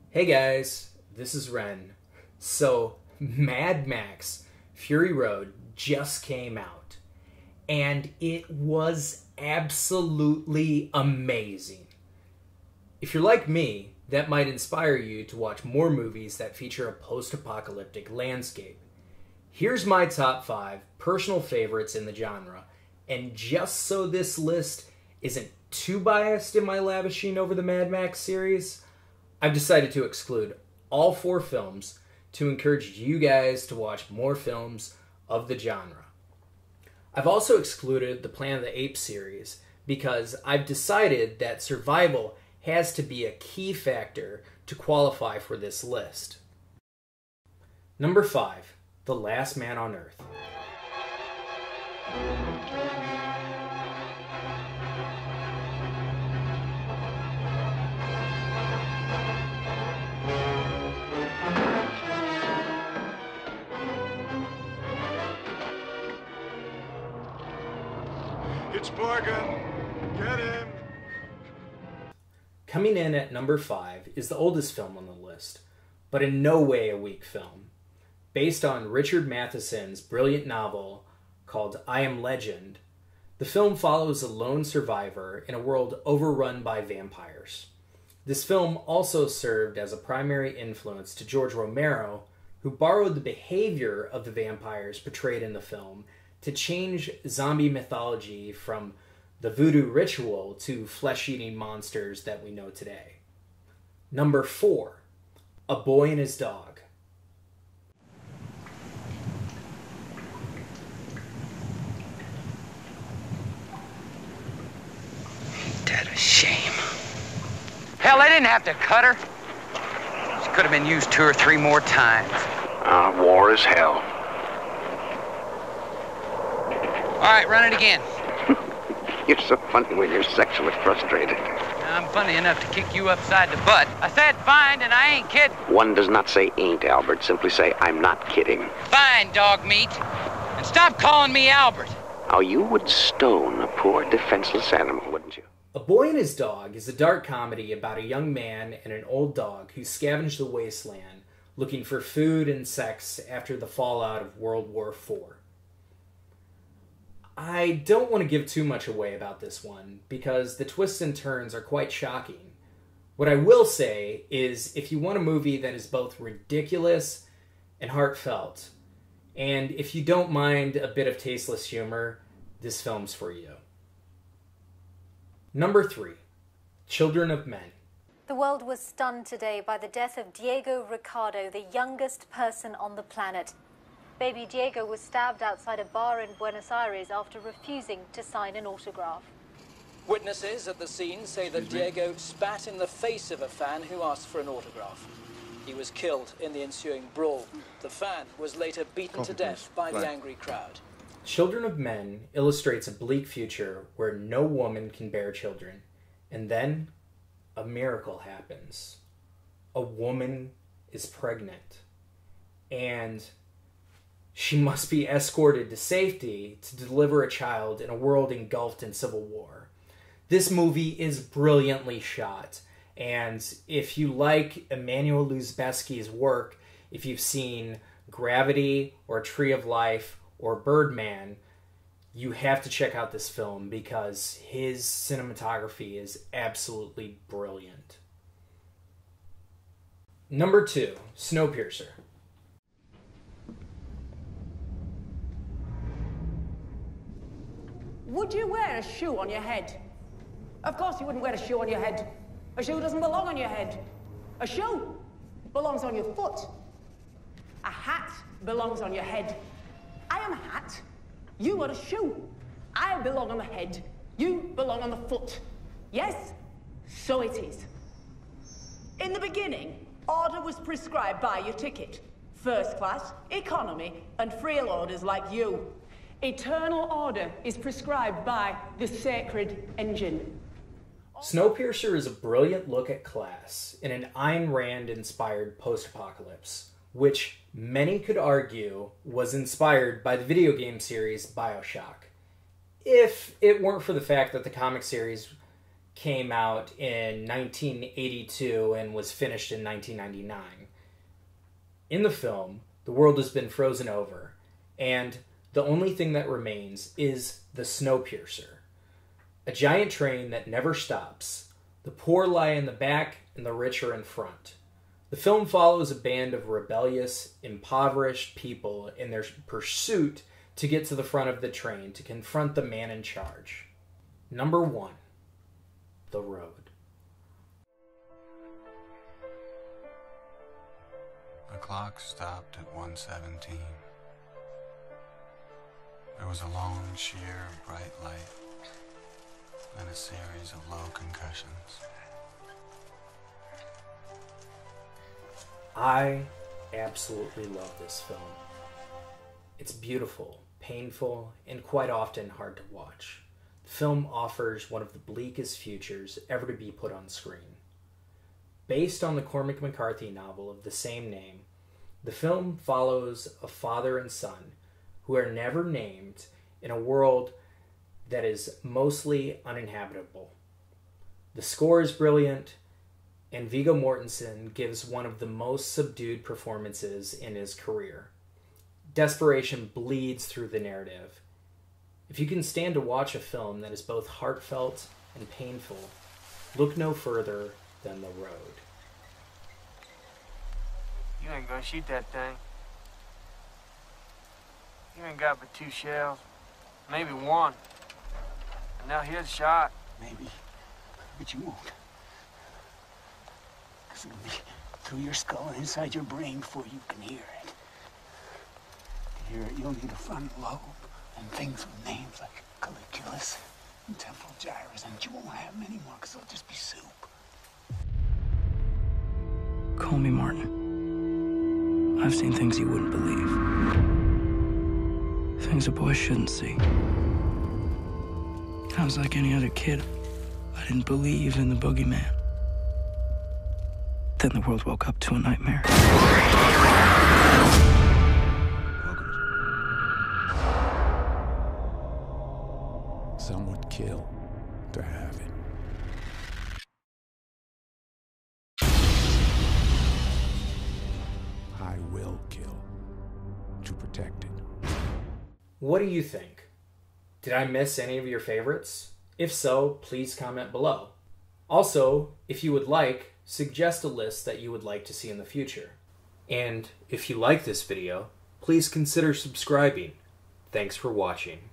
Hey guys, this is Ren. So, Mad Max Fury Road just came out, and it was absolutely amazing. If you're like me, that might inspire you to watch more movies that feature a post-apocalyptic landscape. Here's my top 5 personal favorites in the genre, and just so this list isn't too biased in my lavishing over the Mad Max series, I've decided to exclude all 4 films to encourage you guys to watch more films of the genre. I've also excluded the Planet of the Apes series because I've decided that survival has to be a key factor to qualify for this list. Number 5, The Last Man on Earth. It's Morgan. Get him. Coming in at number 5 is the oldest film on the list, but in no way a weak film. Based on Richard Matheson's brilliant novel called I Am Legend, the film follows a lone survivor in a world overrun by vampires. This film also served as a primary influence to George Romero, who borrowed the behavior of the vampires portrayed in the film to change zombie mythology from the voodoo ritual to flesh-eating monsters that we know today. Number 4, A Boy and His Dog. Ain't that a shame? Hell, they didn't have to cut her. She could have been used 2 or 3 more times. War is hell. All right, run it again. You're so funny when you're sexually frustrated. I'm funny enough to kick you upside the butt. I said fine, and I ain't kidding. One does not say ain't, Albert. Simply say, I'm not kidding. Fine, dog meat. And stop calling me Albert. How you would stone a poor defenseless animal, wouldn't you? A Boy and His Dog is a dark comedy about a young man and an old dog who scavenge the wasteland looking for food and sex after the fallout of World War IV. I don't want to give too much away about this one because the twists and turns are quite shocking. What I will say is if you want a movie that is both ridiculous and heartfelt, and if you don't mind a bit of tasteless humor, this film's for you. Number 3, Children of Men. The world was stunned today by the death of Diego Ricardo, the youngest person on the planet. Baby Diego was stabbed outside a bar in Buenos Aires after refusing to sign an autograph. Witnesses at the scene say that Diego spat in the face of a fan who asked for an autograph. He was killed in the ensuing brawl. The fan was later beaten to death by the angry crowd. Children of Men illustrates a bleak future where no woman can bear children. And then a miracle happens. A woman is pregnant. And she must be escorted to safety to deliver a child in a world engulfed in civil war. This movie is brilliantly shot, and if you like Emmanuel Lubezki's work, if you've seen Gravity or Tree of Life or Birdman, you have to check out this film because his cinematography is absolutely brilliant. Number 2, Snowpiercer. Would you wear a shoe on your head? Of course you wouldn't wear a shoe on your head. A shoe doesn't belong on your head. A shoe belongs on your foot. A hat belongs on your head. I am a hat. You are a shoe. I belong on the head. You belong on the foot. Yes, so it is. In the beginning, order was prescribed by your ticket. First class, economy, and frail orders like you. Eternal order is prescribed by the sacred engine. Snowpiercer is a brilliant look at class in an Ayn Rand-inspired post-apocalypse, which many could argue was inspired by the video game series BioShock, if it weren't for the fact that the comic series came out in 1982 and was finished in 1999. In the film, the world has been frozen over, and the only thing that remains is the Snowpiercer, a giant train that never stops. The poor lie in the back and the rich are in front. The film follows a band of rebellious, impoverished people in their pursuit to get to the front of the train to confront the man in charge. Number 1. The Road. The clock stopped at 1:17. There was a long sheer of bright light, then a series of low concussions. I absolutely love this film. It's beautiful, painful, and quite often hard to watch. The film offers one of the bleakest futures ever to be put on screen. Based on the Cormac McCarthy novel of the same name, the film follows a father and son who are never named in a world that is mostly uninhabitable. The score is brilliant, and Viggo Mortensen gives one of the most subdued performances in his career. Desperation bleeds through the narrative. If you can stand to watch a film that is both heartfelt and painful, look no further than The Road. You ain't gonna shoot that thing. You ain't got but 2 shells. Maybe 1. And now here's a shot. Maybe, but you won't. Because it'll be through your skull and inside your brain before you can hear it. To hear it, you'll need a frontal lobe and things with names like colliculus and temporal gyrus, and you won't have many more because it'll just be soup. Call me Martin. I've seen things you wouldn't believe. Things a boy shouldn't see. I was like any other kid. I didn't believe in the boogeyman. Then the world woke up to a nightmare. Some would kill to have it. I will kill to protect it. What do you think? Did I miss any of your favorites? If so, please comment below. Also, if you would like, suggest a list that you would like to see in the future. And if you like this video, please consider subscribing. Thanks for watching.